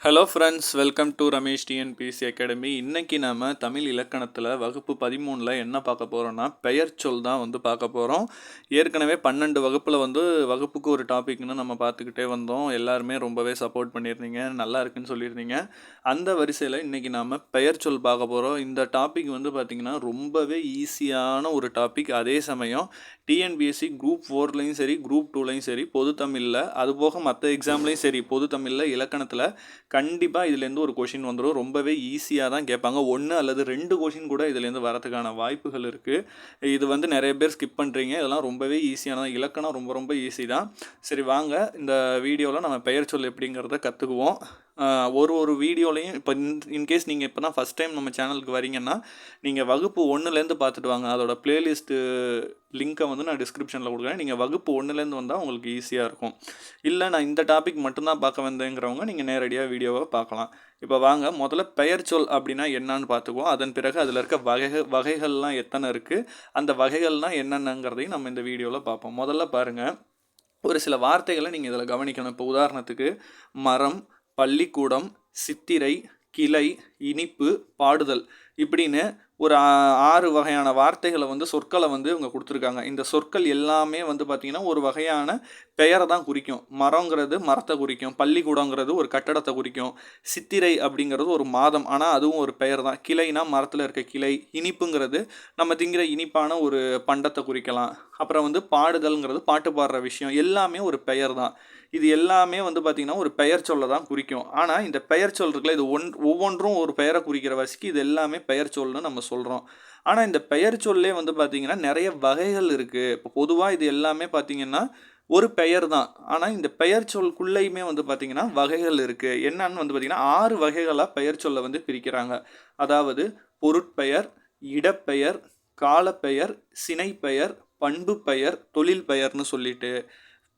Hello friends, welcome to Ramesh TNPSC academy. இன்றைக்கி நம்ம தமிழ் இலக்கணத்தில் வகுப்பு 13 என்ன பார்க்க போகிறோன்னா பெயர் சொல் தான் பார்க்க போகிறோம். ஏற்கனவே 12 வகுப்பில் வகுப்புக்கு ஒரு டாபிக்னு நம்ம பார்த்துக்கிட்டே வந்தோம். எல்லாருமே ரொம்பவே சப்போர்ட் பண்ணியிருந்தீங்க, நல்லா இருக்குன்னு சொல்லியிருந்தீங்க. அந்த வரிசையில் இன்றைக்கி நாம் பெயர் சொல் பார்க்க போகிறோம். இந்த டாபிக் பார்த்திங்கன்னா ரொம்பவே ஈஸியான ஒரு டாபிக். அதே சமயம் டிஎன்பிஎஸ்சி குரூப் 4லையும் சரி, குரூப் 2லையும் சரி, பொது தமிழில், அதுபோக மற்ற எக்ஸாம்லேயும் சரி, பொது தமிழில் இலக்கணத்தில் கண்டிப்பாக இதுலேருந்து ஒரு கொஷின் வந்துடும். ரொம்பவே ஈஸியாக தான் கேட்பாங்க. 1 அல்லது 2 கொஷின் கூட இதுலேருந்து வரதுக்கான வாய்ப்புகள் இருக்குது. இது நிறைய பேர் ஸ்கிப் பண்ணுறீங்க. இதெல்லாம் ரொம்பவே ஈஸியான இலக்கணம், ரொம்ப ரொம்ப ஈஸி தான். சரி, வாங்க இந்த வீடியோவில் நம்ம பெயர் சொல் எப்படிங்கிறத கற்றுக்குவோம். ஒரு வீடியோலையும் இப்போ இன்கேஸ் நீங்கள் இப்போ தான் ஃபஸ்ட் டைம் நம்ம சேனலுக்கு வரீங்கன்னா நீங்கள் வகுப்பு 1லேருந்து பார்த்துட்டு வாங்க. அதோட ப்ளேலிஸ்ட்டு லிங்க்கை நான் டிஸ்கிரிப்ஷனில் கொடுக்குறேன். நீங்கள் வகுப்பு 1லேருந்து வந்தால் உங்களுக்கு ஈஸியாக இருக்கும். இல்லை நான் இந்த டாபிக் மட்டும்தான் பார்க்க வந்தேங்கிறவங்க நீங்கள் நேரடியாக வீடியோவை பார்க்கலாம். இப்போ வாங்க முதல்ல பெயர் சொல் அப்படின்னா என்னன்னு பார்த்துக்குவோம். அதன் பிறகு அதில் இருக்க வகைகள்லாம் எத்தனை இருக்குது, அந்த வகைகள்லாம் என்னென்னங்கிறதையும் நம்ம இந்த வீடியோவில் பார்ப்போம். முதல்ல பாருங்கள், ஒரு சில வார்த்தைகளை நீங்கள் இதில் கவனிக்கணும். இப்போ உதாரணத்துக்கு மரம், பள்ளிக்கூடம், சித்திரை, கிளை, இனிப்பு, பாடுதல் இப்படின்னு ஒரு 6 வகையான வார்த்தைகளை சொற்களை இவங்க கொடுத்துருக்காங்க. இந்த சொற்கள் எல்லாமே பார்த்திங்கன்னா ஒரு வகையான பெயரை தான் குறிக்கும். மரங்கிறது மரத்தை குறிக்கும், பள்ளிக்கூடங்கிறது ஒரு கட்டடத்தை குறிக்கும், சித்திரை அப்படிங்கிறது ஒரு மாதம், ஆனால் அதுவும் ஒரு பெயர் தான். கிளைனா மரத்தில் இருக்க கிளை, இனிப்புங்கிறது நம்ம திங்கிற இனிப்பான ஒரு பண்டத்தை குறிக்கலாம். அப்புறம் பாடுதல்ங்கிறது பாட்டு பாடுற விஷயம், எல்லாமே ஒரு பெயர் தான். இது எல்லாமே பார்த்திங்கன்னா ஒரு பெயர் சொல்ல தான் குறிக்கும். ஆனால் இந்த பெயர் சொல் இருக்குல்ல, இது ஒவ்வொன்றும் ஒரு பெயரை குறிக்கிற வரைக்கும் இது எல்லாமே பெயர் சொல்னு நம்ம சொல்கிறோம். ஆனால் இந்த பெயர் சொல்லே பார்த்திங்கன்னா நிறைய வகைகள் இருக்குது. இப்போ பொதுவாக இது எல்லாமே பார்த்திங்கன்னா ஒரு பெயர் தான். ஆனால் இந்த பெயர் சொல்குள்ளேயுமே பார்த்திங்கன்னா வகைகள் இருக்குது. என்னன்னு பார்த்திங்கன்னா 6 வகைகளாக பெயர் சொல்லை பிரிக்கிறாங்க. அதாவது பொருட்பெயர், இடப்பெயர், காலப்பெயர், சினைப்பெயர், பண்பு பெயர், தொழில் பெயர்னு சொல்லிட்டு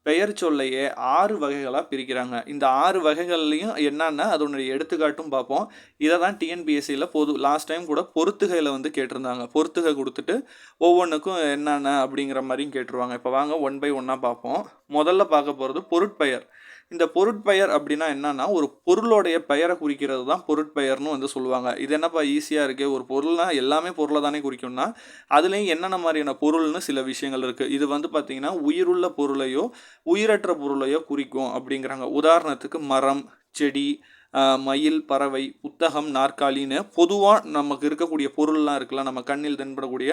பெயர் சொல்லையே 6 வகைகளாக பிரிக்கிறாங்க. இந்த 6 வகைகள்லையும் என்னன்னா அதனுடைய எடுத்துக்காட்டும் பார்ப்போம். இதை தான் டிஎன்பிஎஸ்சியில் லாஸ்ட் டைம் கூட பொறுத்துகையில் கேட்டிருந்தாங்க. பொறுத்துகை கொடுத்துட்டு ஒவ்வொன்றுக்கும் என்னென்ன அப்படிங்கிற மாதிரியும் கேட்டுருவாங்க. இப்போ வாங்க 1 by 1 பார்ப்போம். முதல்ல பார்க்க போகிறது பொருட்பெயர். இந்த பொருட்பெயர் அப்படின்னா என்னன்னா ஒரு பொருளோடைய பெயரை குறிக்கிறது தான் பொருட்பெயர்னு சொல்லுவாங்க. இது என்னப்பா ஈஸியாக இருக்குது, ஒரு பொருள்னால் எல்லாமே பொருளை தானே குறிக்கும்னா அதுலேயும் என்னென்ன மாதிரியான பொருள்னு சில விஷயங்கள் இருக்குது. இது பார்த்திங்கன்னா உயிருள்ள பொருளையோ உயிரற்ற பொருளையோ குறிக்கும் அப்படிங்கிறாங்க. உதாரணத்துக்கு மரம், செடி, மயில், பறவை, புத்தகம், நாற்காலின்னு பொதுவாக நமக்கு இருக்கக்கூடிய பொருள்லாம் இருக்குல்ல, நம்ம கண்ணில் தென்படக்கூடிய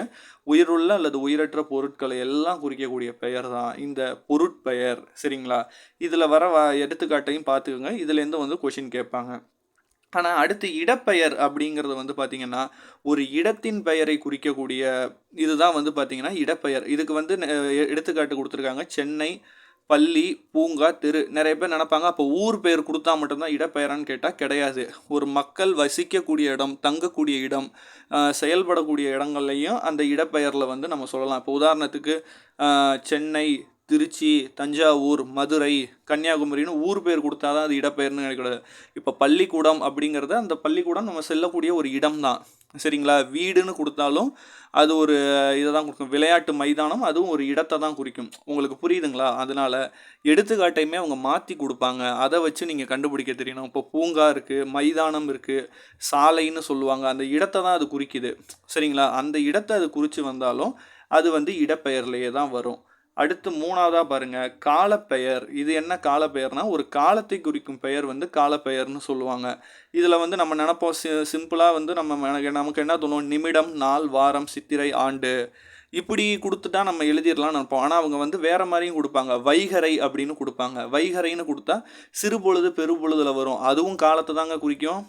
உயிருள்ள அல்லது உயிரற்ற பொருட்களை எல்லாம் குறிக்கக்கூடிய பெயர் தான் இந்த பொருட்பெயர். சரிங்களா? இதில் வர எடுத்துக்காட்டையும் பார்த்துக்கோங்க. இதுலேருந்து கொஷின் கேட்பாங்க. ஆனால் அடுத்து இடப்பெயர் அப்படிங்கிறது பார்த்திங்கன்னா ஒரு இடத்தின் பெயரை குறிக்கக்கூடிய இதுதான் பார்த்திங்கன்னா இடப்பெயர். இதுக்கு எடுத்துக்காட்டு கொடுத்துருக்காங்க. சென்னை, பள்ளி, பூங்கா, தெரு. நிறைய பேர் நினைப்பாங்க அப்போ ஊர் பெயர் கொடுத்தா மட்டும்தான் இடப்பெயரான்னு கேட்டால் கிடையாது. ஒரு மக்கள் வசிக்கக்கூடிய இடம், தங்கக்கூடிய இடம், செயல்படக்கூடிய இடங்கள்லையும் அந்த இடப்பெயரில் நம்ம சொல்லலாம். இப்போ உதாரணத்துக்கு சென்னை, திருச்சி, தஞ்சாவூர், மதுரை, கன்னியாகுமரின்னு ஊர் பேர் கொடுத்தா தான் அது இடப்பெயர்னு நினைக்கூடாது. இப்போ பள்ளிக்கூடம் அப்படிங்கிறது அந்த பள்ளிக்கூடம் நம்ம செல்லக்கூடிய ஒரு இடம் தான். சரிங்களா? வீடுன்னு கொடுத்தாலும் அது ஒரு இதை தான் கொடுக்கும். விளையாட்டு மைதானம் அதுவும் ஒரு இடத்தை தான் குறிக்கும். உங்களுக்கு புரியுதுங்களா? அதனால் எடுத்துக்காட்டையுமே அவங்க மாற்றி கொடுப்பாங்க. அதை வச்சு நீங்கள் கண்டுபிடிக்க தெரியணும். இப்போ பூங்கா இருக்குது, மைதானம் இருக்குது, சாலைன்னு சொல்லுவாங்க. அந்த இடத்தை தான் அது குறிக்குது. சரிங்களா? அந்த இடத்தை அது குறித்து வந்தாலும் அது இடப்பெயர்லேயே தான் வரும். அடுத்து 3வதாக பாருங்கள், காலப்பெயர். இது என்ன காலப்பெயர்னால் ஒரு காலத்தை குறிக்கும் பெயர் காலப்பெயர்னு சொல்லுவாங்க. இதில் நம்ம நினைப்போம் சிம்பிளாக நமக்கு என்ன தோணும், நிமிடம், நாள், வாரம், சித்திரை, ஆண்டு இப்படி கொடுத்துட்டா நம்ம எழுதிடலாம்னு நினைப்போம். ஆனால் அவங்க வேறு மாதிரியும் கொடுப்பாங்க. வைகரை அப்படின்னு கொடுப்பாங்க. வைகரைன்னு கொடுத்தா சிறுபொழுது பெருபொழுதில் வரும். அதுவும் காலத்தை தாங்க குறிக்கும்.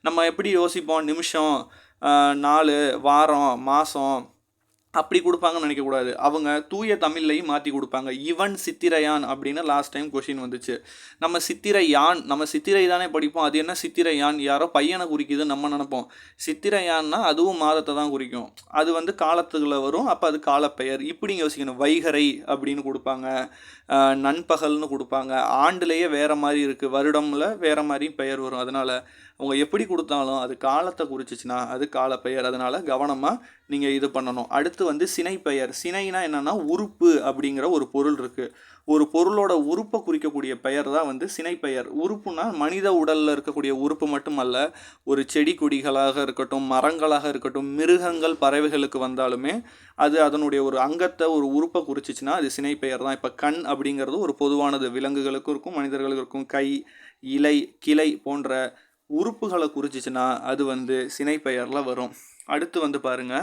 நம்ம எப்படி யோசிப்போம், நிமிஷம், நாள், வாரம், மாதம் அப்படி கொடுப்பாங்கன்னு நினைக்கக்கூடாது. அவங்க தூய தமிழ்லையும் மாற்றி கொடுப்பாங்க. இவன் சித்திரையான் அப்படின்னு லாஸ்ட் டைம் கொஷின் வந்துச்சு. நம்ம சித்திரையான், நம்ம சித்திரை தானே படிப்போம். அது என்ன சித்திரையான், யாரோ பையனை குறிக்குதுன்னு நம்ம நினைப்போம். சித்திரையான்னா அதுவும் மாதத்தை தான் குறிக்கும். அது காலத்துக்குள்ள வரும். அப்போ அது காலப்பெயர். இப்படி யோசிக்கணும். வைகரை அப்படின்னு கொடுப்பாங்க, நண்பகல்னு கொடுப்பாங்க. ஆண்டுலேயே வேறு மாதிரி இருக்குது, வருடமில் வேறு மாதிரியும் பெயர் வரும். அதனால் அவங்க எப்படி கொடுத்தாலும் அது காலத்தை குறிச்சிச்சுன்னா அது காலப்பெயர். அதனால் கவனமாக நீங்கள் இது பண்ணணும். அடுத்த அடுத்து வந்து சினைப்பெயர். சினைனா என்னன்னா உறுப்பு அப்படிங்கிற ஒரு பொருள் இருக்குது. ஒரு பொருளோட உறுப்பை குறிக்கக்கூடிய பெயர் தான் வந்து சினைப்பெயர். உறுப்புனா மனித உடலில் இருக்கக்கூடிய உறுப்பு மட்டுமல்ல, ஒரு செடி கொடிகளாக இருக்கட்டும், மரங்களாக இருக்கட்டும், மிருகங்கள் பறவைகளுக்கு வந்தாலுமே அது அதனுடைய ஒரு அங்கத்தை ஒரு உறுப்பை குறிச்சிச்சுன்னா அது சினைப்பெயர் தான். இப்போ கண் அப்படிங்கிறது ஒரு பொதுவானது, விலங்குகளுக்கும் இருக்கும் மனிதர்களுக்கும் இருக்கும். கை, இலை, கிளை போன்ற உறுப்புகளை குறிச்சிச்சுன்னா அது வந்து சினைப்பெயரில் வரும். அடுத்து வந்து பாருங்க,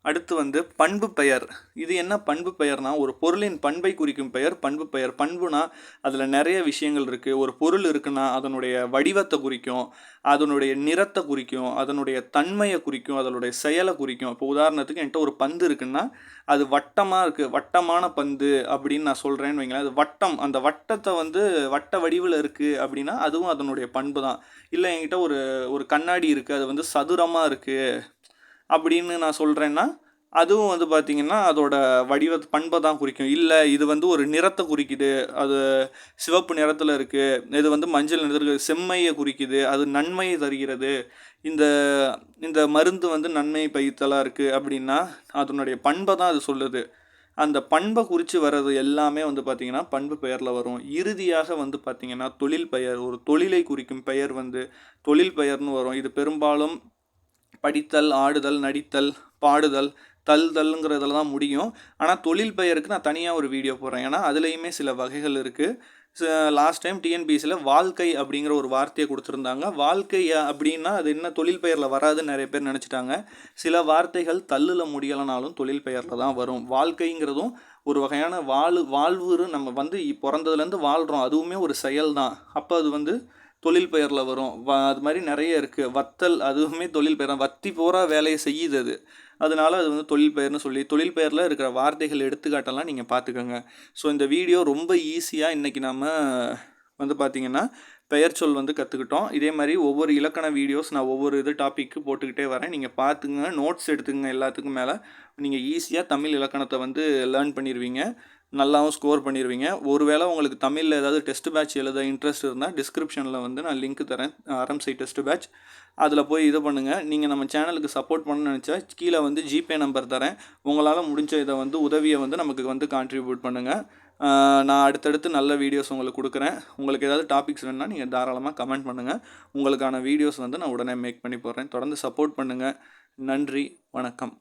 அடுத்து வந்து பண்பு பெயர். இது என்ன பண்பு பெயர்னா, ஒரு பொருளின் பண்பை குறிக்கும் பெயர் பண்பு பெயர். பண்புனா அதில் நிறைய விஷயங்கள் இருக்குது. ஒரு பொருள் இருக்குன்னா அதனுடைய வடிவத்தை குறிக்கும், அதனுடைய நிறத்தை குறிக்கும், அதனுடைய தன்மையை குறிக்கும், அதனுடைய செயலை குறிக்கும். இப்போ உதாரணத்துக்கு என்கிட்ட ஒரு பந்து இருக்குன்னா அது வட்டமாக இருக்குது, வட்டமான பந்து அப்படின்னு நான் சொல்கிறேன்னு வைங்களேன். அது வட்டம், அந்த வட்டத்தை வந்து வட்ட வடிவில் இருக்குது அப்படின்னா அதுவும் அதனுடைய பண்பு தான். இல்லை என்கிட்ட ஒரு ஒரு கண்ணாடி இருக்குது, அது வந்து சதுரமாக இருக்குது அப்படின்னு நான் சொல்கிறேன்னா அதுவும் வந்து பார்த்திங்கன்னா அதோட பண்பை தான் குறிக்கும். இல்லை இது வந்து ஒரு நிறத்தை குறிக்குது, அது சிவப்பு நிறத்தில் இருக்குது, இது வந்து மஞ்சள் நிறத்தில் இருக்குது, செம்மையை குறிக்குது, அது நன்மையை தருகிறது, இந்த இந்த மருந்து வந்து நன்மை பயத்தலாக இருக்குது அப்படின்னா அதனுடைய பண்பை தான் அது சொல்லுது. அந்த பண்பை குறித்து வர்றது எல்லாமே வந்து பார்த்திங்கன்னா பண்பு பெயரில் வரும். இறுதியாக வந்து பார்த்திங்கன்னா தொழில் பெயர். ஒரு தொழிலை குறிக்கும் பெயர் வந்து தொழில் பெயர்னு வரும். இது பெரும்பாலும் படித்தல், ஆடுதல், நடித்தல், பாடுதல், தல்தல்ங்கிறதுல தான் முடியும். ஆனால் தொழில் பெயருக்கு நான் தனியாக ஒரு வீடியோ போடுறேன். ஏன்னா அதுலேயுமே சில வகைகள் இருக்குது. லாஸ்ட் டைம் டிஎன்பிஎஸ்சியில் வாழ்க்கை அப்படிங்கிற ஒரு வார்த்தையை கொடுத்துருந்தாங்க. வாழ்க்கை அப்படின்னா அது என்ன தொழில் பெயரில் வராதுன்னு நிறைய பேர் நினச்சிட்டாங்க. சில வார்த்தைகள் தள்ளில் முடியலைனாலும் தொழில் பெயரில் தான் வரும். வாழ்க்கைங்கிறதும் ஒரு வகையான வாழ்வு நம்ம வந்து பிறந்ததுலேருந்து வாழ்கிறோம், அதுவுமே ஒரு செயல் தான். அப்போ அது வந்து தொழில் பெயரில் வரும். அது மாதிரி நிறைய இருக்குது. வத்தல் அதுவுமே தொழில் பெயர் தான். வத்தி பூரா வேலையை செய்யுது அது, அதனால அது வந்து தொழில் பெயர்னு சொல்லி தொழில் பெயரில் இருக்கிற வார்த்தைகள் எடுத்துக்காட்டெல்லாம் நீங்கள் பார்த்துக்கோங்க. ஸோ இந்த வீடியோ ரொம்ப ஈஸியாக இன்றைக்கி நம்ம வந்து பார்த்திங்கன்னா பெயர் சொல் வந்து கற்றுக்கிட்டோம். இதே மாதிரி ஒவ்வொரு இலக்கண வீடியோஸ் நான் ஒவ்வொரு டாப்பிக்கு போட்டுக்கிட்டே வரேன். நீங்கள் பார்த்துங்க, நோட்ஸ் எடுத்துக்கங்க. எல்லாத்துக்கும் மேலே நீங்கள் ஈஸியாக தமிழ் இலக்கணத்தை வந்து லேர்ன் பண்ணிடுவீங்க, நல்லாவும் ஸ்கோர் பண்ணிடுவீங்க. ஒருவேளை உங்களுக்கு தமிழில் ஏதாவது டெஸ்ட் பேட்ச் எழுத இன்ட்ரெஸ்ட் இருந்தால் டிஸ்கிரிப்ஷனில் வந்து நான் லிங்க் தரேன், RMC டெஸ்ட் பேட்ச். அதில் போய் இது பண்ணுங்கள். நீங்கள் நம்ம சேனலுக்கு சப்போர்ட் பண்ணணும்னு நினச்சா கீழே வந்து ஜிபே நம்பர் தரேன். உங்களால் முடிஞ்ச இதை வந்து உதவியை வந்து நமக்கு வந்து கான்ட்ரிபியூட் பண்ணுங்கள். நான் அடுத்தடுத்து நல்ல வீடியோஸ் உங்களுக்கு கொடுக்குறேன். உங்களுக்கு ஏதாவது டாபிக்ஸ் வேணுன்னா நீங்கள் தாராளமாக கமெண்ட் பண்ணுங்கள். உங்களுக்கான வீடியோஸ் வந்து நான் உடனே மேக் பண்ணி போடுறேன். தொடர்ந்து சப்போர்ட் பண்ணுங்கள். நன்றி, வணக்கம்.